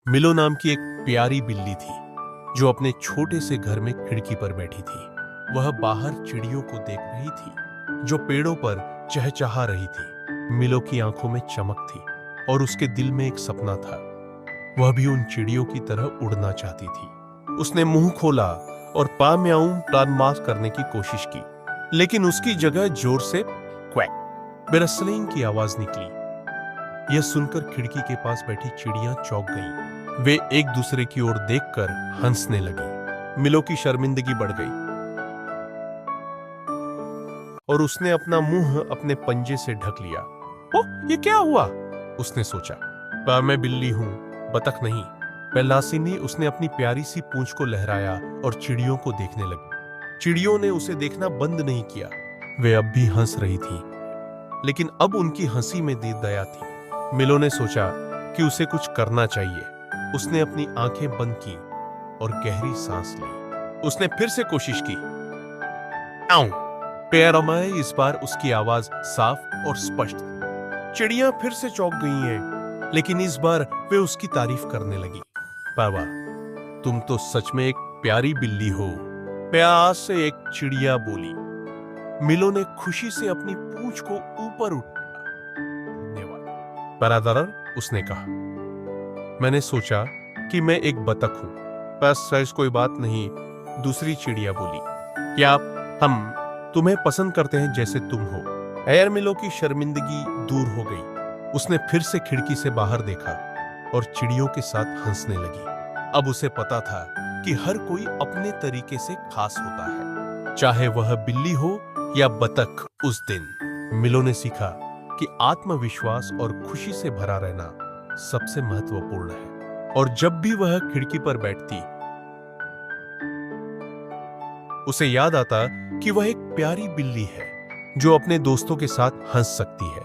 मिलो नाम की एक प्यारी बिल्ली थी जो अपने छोटे से घर में खिड़की पर बैठी थी। वह बाहर चिड़ियों को देख रही थी जो पेड़ों पर चहचहा रही थी। मिलो की आंखों में चमक थी और उसके दिल में एक सपना था। वह भी उन चिड़ियों की तरह उड़ना चाहती थी। उसने मुंह खोला और पा म्याऊं प्लान मास करने की कोशिश की, लेकिन उसकी जगह जोर से क्वैक बेरसलिंग की आवाज निकली। यह सुनकर खिड़की के पास बैठी चिड़ियां चौंक गईं। वे एक दूसरे की ओर देखकर हंसने लगी। मिलो की शर्मिंदगी बढ़ गई और उसने अपना मुंह अपने पंजे से ढक लिया। ओह, ये क्या हुआ? उसने सोचा। पर मैं बिल्ली हूं, बतख नहीं। पेलासी ने उसने अपनी प्यारी सी पूंछ को लहराया और चिड़ियों को देखने लगी। चिड़ियों ने उसे देखना बंद नहीं किया। वे अब भी हंस रही थी, लेकिन अब उनकी हंसी में दया थी। मिलो ने सोचा कि उसे कुछ करना चाहिए। उसने अपनी आंखें बंद की और गहरी सांस ली। उसने फिर से कोशिश की। आऊं। पैरों में इस बार उसकी आवाज साफ और स्पष्ट थी। चिड़ियां फिर से चौंक गई हैं, लेकिन इस बार वे उसकी तारीफ करने लगी। पावा, तुम तो सच में एक प्यारी बिल्ली हो, प्यास से एक चिड़िया बोली। मिलो ने खुशी से अपनी पूंछ को ऊपर उठाया। धन्यवाद बरादर, उसने कहा। मैंने सोचा कि मैं एक बतख हूं। बस सहज कोई बात नहीं, दूसरी चिड़िया बोली। क्या हम तुम्हें पसंद करते हैं जैसे तुम हो? एयर मिलो की शर्मिंदगी दूर हो गई। उसने फिर से खिड़की से बाहर देखा और चिड़ियों के साथ हंसने लगी। अब उसे पता था कि हर कोई अपने तरीके से खास होता है, चाहे वह बिल्ली हो या बतख। उस दिन मिलो ने सीखा कि आत्मविश्वास और खुशी से भरा रहना सबसे महत्वपूर्ण है। और जब भी वह खिड़की पर बैठती, उसे याद आता कि वह एक प्यारी बिल्ली है जो अपने दोस्तों के साथ हंस सकती है।